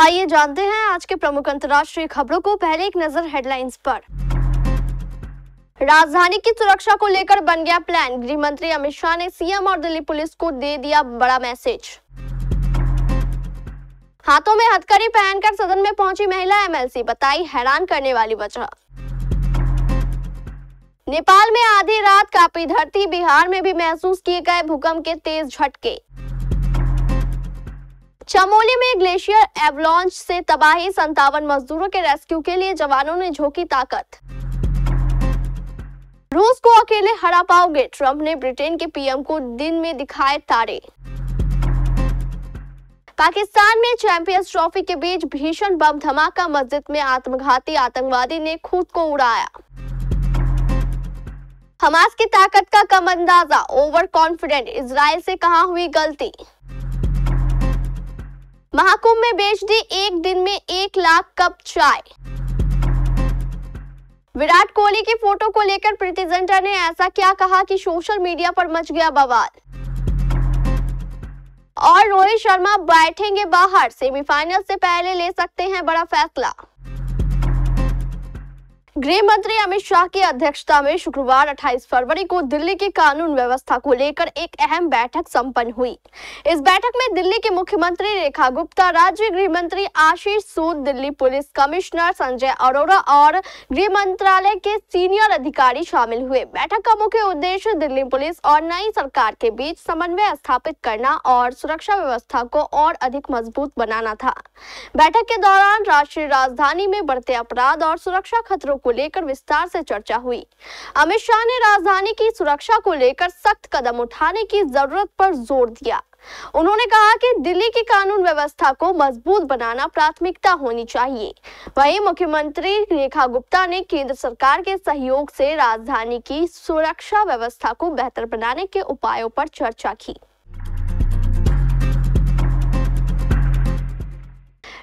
आइए जानते हैं आज के प्रमुख अंतर्राष्ट्रीय खबरों को। पहले एक नजर हेडलाइंस पर। राजधानी की सुरक्षा को लेकर बन गया प्लान। गृह मंत्री अमित शाह ने सीएम और दिल्ली पुलिस को दे दिया बड़ा मैसेज। हाथों में हथकड़ी पहनकर सदन में पहुंची महिला एमएलसी, बताई हैरान करने वाली वजह। नेपाल में आधी रात कांपी धरती, बिहार में भी महसूस किए गए भूकंप के तेज झटके। चमोली में ग्लेशियर एवलांच से तबाही, 57 मजदूरों के रेस्क्यू के लिए जवानों ने झोंकी ताकत। रूस को अकेले हरा पाओगे, ट्रंप ने ब्रिटेन के पीएम को दिन में दिखाए तारे। पाकिस्तान में चैंपियंस ट्रॉफी के बीच भीषण बम धमाका, मस्जिद में आत्मघाती आतंकवादी ने खुद को उड़ाया। हमास की ताकत का कम अंदाजा, ओवर कॉन्फिडेंट, इजराइल से कहां हुई गलती। महाकुंभ में बेच दी एक दिन में 1 लाख कप चाय। विराट कोहली की फोटो को लेकर प्रीति जिंटा ने ऐसा क्या कहा कि सोशल मीडिया पर मच गया बवाल। और रोहित शर्मा बैठेंगे बाहर, सेमीफाइनल से पहले ले सकते हैं बड़ा फैसला। गृह मंत्री अमित शाह की अध्यक्षता में शुक्रवार 28 फरवरी को दिल्ली की कानून व्यवस्था को लेकर एक अहम बैठक संपन्न हुई। इस बैठक में दिल्ली के मुख्यमंत्री रेखा गुप्ता, राज्य गृह मंत्री आशीष सूद, दिल्ली पुलिस कमिश्नर संजय अरोरा और गृह मंत्रालय के सीनियर अधिकारी शामिल हुए। बैठक का मुख्य उद्देश्य दिल्ली पुलिस और नई सरकार के बीच समन्वय स्थापित करना और सुरक्षा व्यवस्था को और अधिक मजबूत बनाना था। बैठक के दौरान राष्ट्रीय राजधानी में बढ़ते अपराध और सुरक्षा खतरों को लेकर विस्तार से चर्चा हुई। अमित शाह ने राजधानी की सुरक्षा को लेकर सख्त कदम उठाने की जरूरत पर जोर दिया। उन्होंने कहा कि दिल्ली की कानून व्यवस्था को मजबूत बनाना प्राथमिकता होनी चाहिए। वहीं मुख्यमंत्री रेखा गुप्ता ने केंद्र सरकार के सहयोग से राजधानी की सुरक्षा व्यवस्था को बेहतर बनाने के उपायों पर चर्चा की।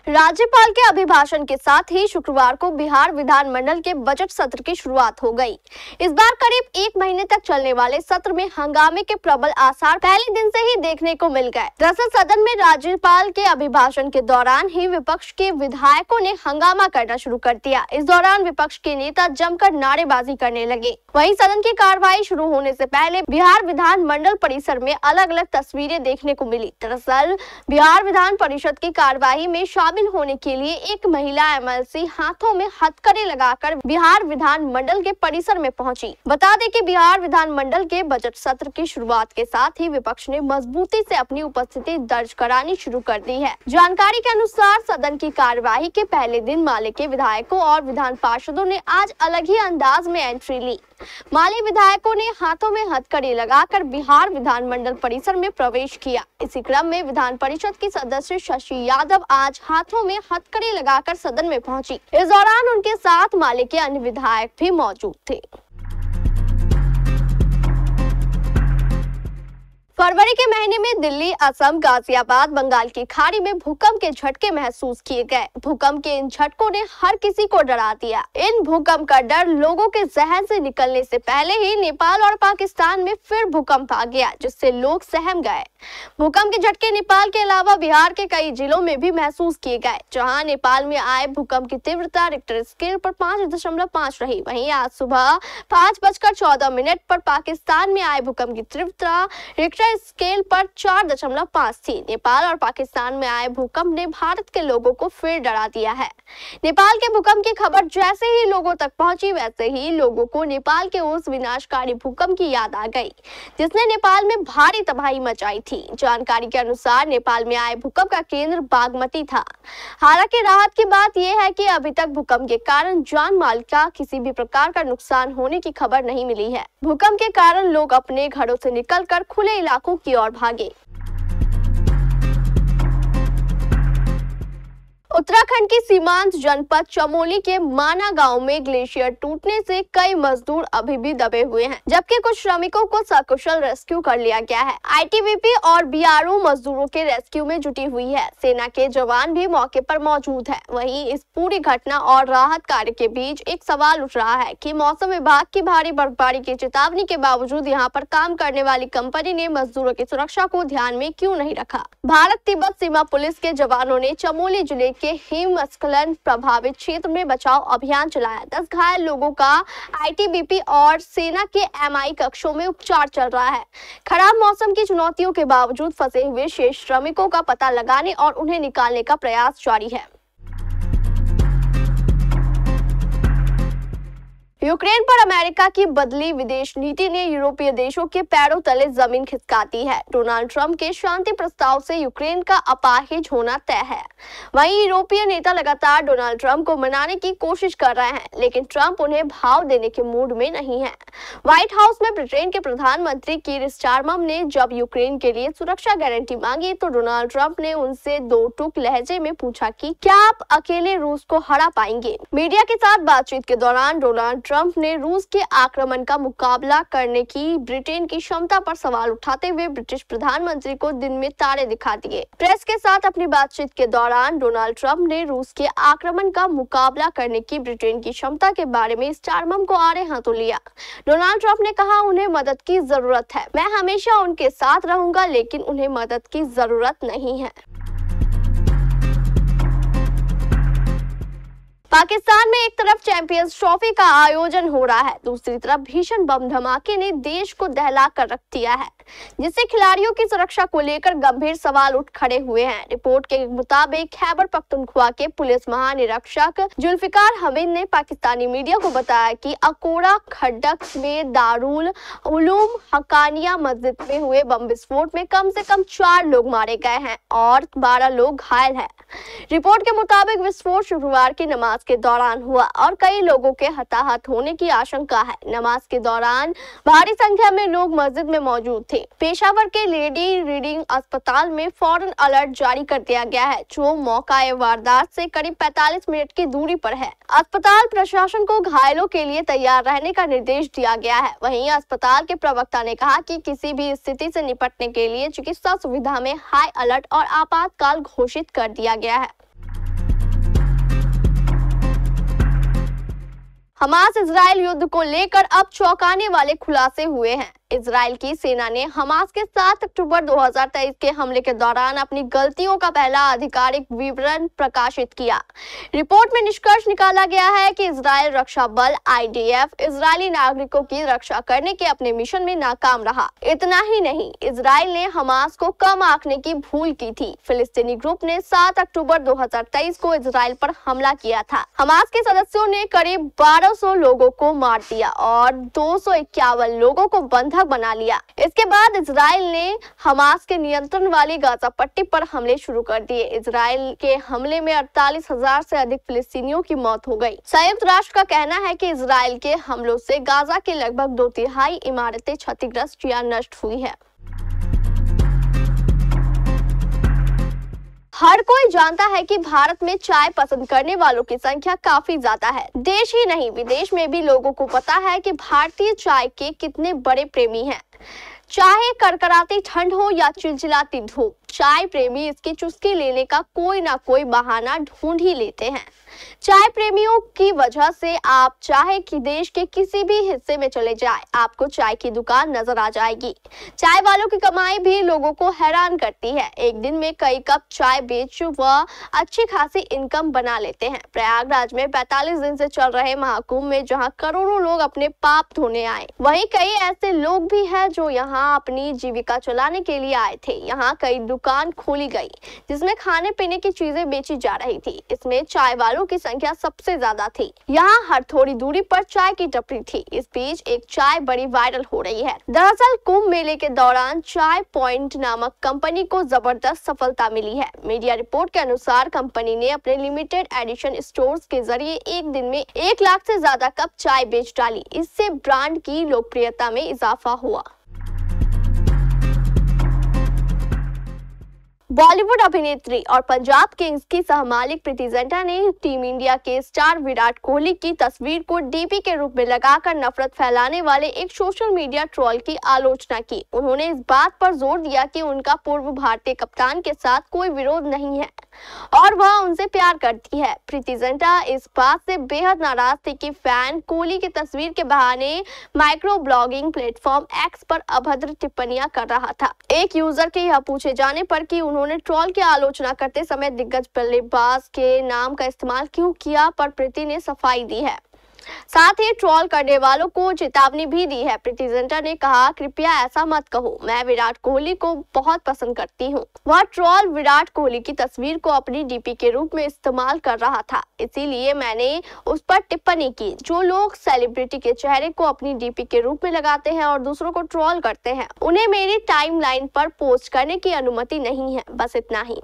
राज्यपाल के अभिभाषण के साथ ही शुक्रवार को बिहार विधानमंडल के बजट सत्र की शुरुआत हो गई। इस बार करीब 1 महीने तक चलने वाले सत्र में हंगामे के प्रबल आसार पहले दिन से ही देखने को मिल गए। दरअसल सदन में राज्यपाल के अभिभाषण के दौरान ही विपक्ष के विधायकों ने हंगामा करना शुरू कर दिया। इस दौरान विपक्ष के नेता जमकर नारेबाजी करने लगे। वहीं सदन की कार्रवाई शुरू होने से पहले बिहार विधानमंडल परिसर में अलग अलग तस्वीरें देखने को मिली। दरअसल बिहार विधान परिषद की कार्यवाही में शामिल होने के लिए एक महिला एमएलसी हाथों में हथकड़ी लगाकर बिहार विधानमंडल के परिसर में पहुंची। बता दें कि बिहार विधानमंडल के बजट सत्र की शुरुआत के साथ ही विपक्ष ने मजबूती से अपनी उपस्थिति दर्ज करानी शुरू कर दी है। जानकारी के अनुसार सदन की कार्यवाही के पहले दिन माले के विधायकों और विधान पार्षदों ने आज अलग ही अंदाज में एंट्री ली। माले विधायकों ने हाथों में हथकड़ी लगाकर बिहार विधानमंडल परिसर में प्रवेश किया। इसी क्रम में विधान परिषद की सदस्य शशि यादव आज हाथों में हथकड़ी लगाकर सदन में पहुंची। इस दौरान उनके साथ माले के अन्य विधायक भी मौजूद थे। फरवरी के महीने में दिल्ली, असम, गाजियाबाद, बंगाल की खाड़ी में भूकंप के झटके महसूस किए गए। भूकंप के इन झटकों ने हर किसी को डरा दिया। इन भूकंप का डर लोगों के जहन से निकलने से पहले ही नेपाल और पाकिस्तान में फिर भूकंप आ गया, जिससे लोग सहम गए। भूकंप के झटके नेपाल के अलावा बिहार के कई जिलों में भी महसूस किए गए, जहाँ नेपाल में आए भूकंप की तीव्रता रिक्टर स्केल पर 5.5 रही। वहीं आज सुबह 5:14 पर पाकिस्तान में आए भूकंप की तीव्रता रिक्टर स्केल पर 4.5 थी। नेपाल और पाकिस्तान में आए भूकंप ने भारत के लोगों को फिर डरा दिया है। नेपाल के भूकंप की खबर जैसे ही लोगों तक पहुंची, वैसे ही लोगों को नेपाल के उस विनाशकारी भूकंप की याद आ गई, जिसने नेपाल में भारी तबाही मचाई थी। जानकारी के अनुसार नेपाल में आए भूकंप का केंद्र बागमती था। हालांकि राहत की बात यह है कि अभी तक भूकंप के कारण जान माल का किसी भी प्रकार का नुकसान होने की खबर नहीं मिली है। भूकंप के कारण लोग अपने घरों से निकलकर खुले इलाकों की ओर भागे। उत्तराखंड की सीमांत जनपद चमोली के माना गांव में ग्लेशियर टूटने से कई मजदूर अभी भी दबे हुए हैं, जबकि कुछ श्रमिकों को सकुशल रेस्क्यू कर लिया गया है। आईटीबीपी और बीआरओ मजदूरों के रेस्क्यू में जुटी हुई है। सेना के जवान भी मौके पर मौजूद है। वहीं इस पूरी घटना और राहत कार्य के बीच एक सवाल उठ रहा है कि मौसम विभाग की भारी बर्फबारी की चेतावनी के बावजूद यहाँ पर काम करने वाली कंपनी ने मजदूरों की सुरक्षा को ध्यान में क्यों नहीं रखा। भारत तिब्बत सीमा पुलिस के जवानों ने चमोली जिले के के हिमस्खलन प्रभावित क्षेत्र में बचाव अभियान चलाया। 10 घायल लोगों का आईटीबीपी और सेना के एमआई कक्षों में उपचार चल रहा है। खराब मौसम की चुनौतियों के बावजूद फंसे हुए शेष श्रमिकों का पता लगाने और उन्हें निकालने का प्रयास जारी है। यूक्रेन पर अमेरिका की बदली विदेश नीति ने यूरोपीय देशों के पैरों तले जमीन खिसका दी है। डोनाल्ड ट्रंप के शांति प्रस्ताव से यूक्रेन का अपाहिज होना तय है। वहीं यूरोपीय नेता लगातार डोनाल्ड ट्रंप को मनाने की कोशिश कर रहे हैं, लेकिन ट्रंप उन्हें भाव देने के मूड में नहीं है। व्हाइट हाउस में ब्रिटेन के प्रधानमंत्री कीर स्टारमर ने जब यूक्रेन के लिए सुरक्षा गारंटी मांगी तो डोनाल्ड ट्रंप ने उनसे दो टूक लहजे में पूछा कि क्या आप अकेले रूस को हरा पाएंगे। मीडिया के साथ बातचीत के दौरान डोनाल्ड ट्रंप ने रूस के आक्रमण का मुकाबला करने की ब्रिटेन की क्षमता पर सवाल उठाते हुए ब्रिटिश प्रधानमंत्री को दिन में तारे दिखा दिए। प्रेस के साथ अपनी बातचीत के दौरान डोनाल्ड ट्रंप ने रूस के आक्रमण का मुकाबला करने की ब्रिटेन की क्षमता के बारे में स्टारमर को आड़े हाथों लिया। डोनाल्ड ट्रंप ने कहा, उन्हें मदद की जरूरत है, मैं हमेशा उनके साथ रहूंगा, लेकिन उन्हें मदद की जरूरत नहीं है। पाकिस्तान में एक तरफ चैंपियंस ट्रॉफी का आयोजन हो रहा है, दूसरी तरफ भीषण बम धमाके ने देश को दहला कर रख दिया है, जिससे खिलाड़ियों की सुरक्षा को लेकर गंभीर सवाल उठ खड़े हुए हैं। रिपोर्ट के मुताबिक खैबर पख्तूनख्वा के पुलिस महानिरीक्षक जुल्फिकार हमीद ने पाकिस्तानी मीडिया को बताया कि अकोड़ा खड्डक में दारुल उलूम हक्कानिया मस्जिद में हुए बम विस्फोट में कम से कम 4 लोग मारे गए हैं और 12 लोग घायल हैं। रिपोर्ट के मुताबिक विस्फोट शुक्रवार की नमाज के दौरान हुआ और कई लोगों के हताहत होने की आशंका है। नमाज के दौरान भारी संख्या में लोग मस्जिद में मौजूद थे। पेशावर के लेडी रीडिंग अस्पताल में फौरन अलर्ट जारी कर दिया गया है, जो मौका-ए वारदात से करीब 45 मिनट की दूरी पर है। अस्पताल प्रशासन को घायलों के लिए तैयार रहने का निर्देश दिया गया है। वहीं अस्पताल के प्रवक्ता ने कहा कि किसी भी स्थिति से निपटने के लिए चिकित्सा सुविधा में हाई अलर्ट और आपातकाल घोषित कर दिया गया है। हमास इजराइल युद्ध को लेकर अब चौंकाने वाले खुलासे हुए हैं। इजराइल की सेना ने हमास के 7 अक्टूबर 2023 के हमले के दौरान अपनी गलतियों का पहला आधिकारिक विवरण प्रकाशित किया। रिपोर्ट में निष्कर्ष निकाला गया है कि इजराइल रक्षा बल IDF इजरायली नागरिकों की रक्षा करने के अपने मिशन में नाकाम रहा। इतना ही नहीं, इजराइल ने हमास को कम आंकने की भूल की थी। फिलिस्तीनी ग्रुप ने 7 अक्टूबर 2023 को इजराइल पर हमला किया था। हमास के सदस्यों ने करीब 1200 लोगों को मार दिया और 251 लोगों को बंधक बना लिया। इसके बाद इजराइल ने हमास के नियंत्रण वाली गाजा पट्टी पर हमले शुरू कर दिए। इजराइल के हमले में 48,000 से अधिक फिलिस्तीनियों की मौत हो गई। संयुक्त राष्ट्र का कहना है कि इजराइल के हमलों से गाजा की लगभग 2/3 इमारतें क्षतिग्रस्त या नष्ट हुई है। हर कोई जानता है कि भारत में चाय पसंद करने वालों की संख्या काफी ज्यादा है। देश ही नहीं, विदेश में भी लोगों को पता है कि भारतीय चाय के कितने बड़े प्रेमी हैं। चाहे कड़कड़ाती ठंड हो या चिलचिलाती धूप, चाय प्रेमी इसकी चुस्की लेने का कोई ना कोई बहाना ढूंढ ही लेते हैं। चाय प्रेमियों की वजह से आप चाहे कि देश के किसी भी हिस्से में चले जाएं, आपको चाय की दुकान नजर आ जाएगी। चाय वालों की कमाई भी लोगों को हैरान करती है। एक दिन में कई कप चाय बेच वह अच्छी खासी इनकम बना लेते हैं। प्रयागराज में 45 दिन से चल रहे महाकुंभ में जहां करोड़ों लोग अपने पाप धोने आए, वहीं कई ऐसे लोग भी हैं जो यहाँ अपनी जीविका चलाने के लिए आए थे। यहाँ कई दुकान खोली गई जिसमें खाने पीने की चीजें बेची जा रही थी। इसमें चाय वालों की संख्या सबसे ज्यादा थी। यहाँ हर थोड़ी दूरी पर चाय की टपरी थी। इस बीच एक चाय बड़ी वायरल हो रही है। दरअसल कुंभ मेले के दौरान चाय पॉइंट नामक कंपनी को जबरदस्त सफलता मिली है। मीडिया रिपोर्ट के अनुसार कंपनी ने अपने लिमिटेड एडिशन स्टोर्स के जरिए एक दिन में 1 लाख से ज्यादा कप चाय बेच डाली। इससे ब्रांड की लोकप्रियता में इजाफा हुआ। बॉलीवुड अभिनेत्री और पंजाब किंग्स की सहमालिक प्रीति जिंटा ने टीम इंडिया के स्टार विराट कोहली की तस्वीर को डीपी के रूप में लगाकर नफरत फैलाने वाले एक सोशल मीडिया ट्रोल की आलोचना की। उन्होंने इस बात पर जोर दिया कि उनका पूर्व भारतीय कप्तान के साथ कोई विरोध नहीं है। और वह उनसे प्यार करती है। प्रीति जिंटा इस बात से बेहद नाराज थी कि फैन कोहली की तस्वीर के बहाने माइक्रो ब्लॉगिंग प्लेटफॉर्म एक्स पर अभद्र टिप्पणियां कर रहा था। एक यूजर के यह पूछे जाने पर कि उन्होंने ट्रोल की आलोचना करते समय दिग्गज बल्लेबाज के नाम का इस्तेमाल क्यों किया, पर प्रीति ने सफाई दी है। साथ ही ट्रोल करने वालों को चेतावनी भी दी है। प्रीति जिंटा ने कहा, कृपया ऐसा मत कहो, मैं विराट कोहली को बहुत पसंद करती हूँ। वह ट्रोल विराट कोहली की तस्वीर को अपनी डीपी के रूप में इस्तेमाल कर रहा था, इसीलिए मैंने उस पर टिप्पणी की। जो लोग सेलिब्रिटी के चेहरे को अपनी डीपी के रूप में लगाते हैं और दूसरों को ट्रोल करते हैं, उन्हें मेरी टाइमलाइन पर पोस्ट करने की अनुमति नहीं है। बस इतना ही।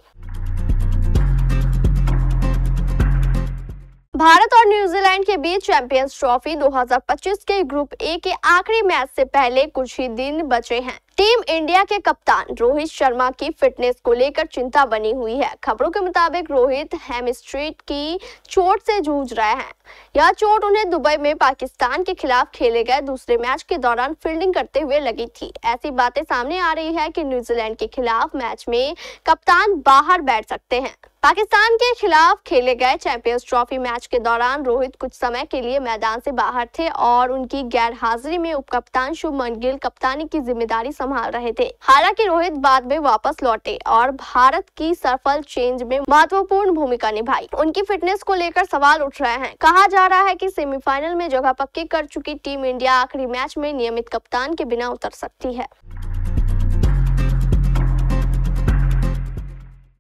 भारत और न्यूजीलैंड के बीच चैंपियंस ट्रॉफी 2025 के ग्रुप ए के आखिरी मैच से पहले कुछ ही दिन बचे हैं। टीम इंडिया के कप्तान रोहित शर्मा की फिटनेस को लेकर चिंता बनी हुई है। खबरों के मुताबिक रोहित हैमस्ट्रिंग की चोट से जूझ रहे हैं। यह चोट उन्हें दुबई में पाकिस्तान के खिलाफ खेले गए दूसरे मैच के दौरान फील्डिंग करते हुए लगी थी। ऐसी बातें सामने आ रही है कि न्यूजीलैंड के खिलाफ मैच में कप्तान बाहर बैठ सकते हैं। पाकिस्तान के खिलाफ खेले गए चैंपियंस ट्रॉफी मैच के दौरान रोहित कुछ समय के लिए मैदान से बाहर थे और उनकी गैर हाजिरी में उपकप्तान शुभमन गिल कप्तानी की जिम्मेदारी संभाल रहे थे। हालांकि रोहित बाद में वापस लौटे और भारत की सफल चेंज में महत्वपूर्ण भूमिका निभाई। उनकी फिटनेस को लेकर सवाल उठ रहे हैं। कहा जा रहा है कि सेमीफाइनल में जगह पक्की कर चुकी टीम इंडिया आखिरी मैच में नियमित कप्तान के बिना उतर सकती है।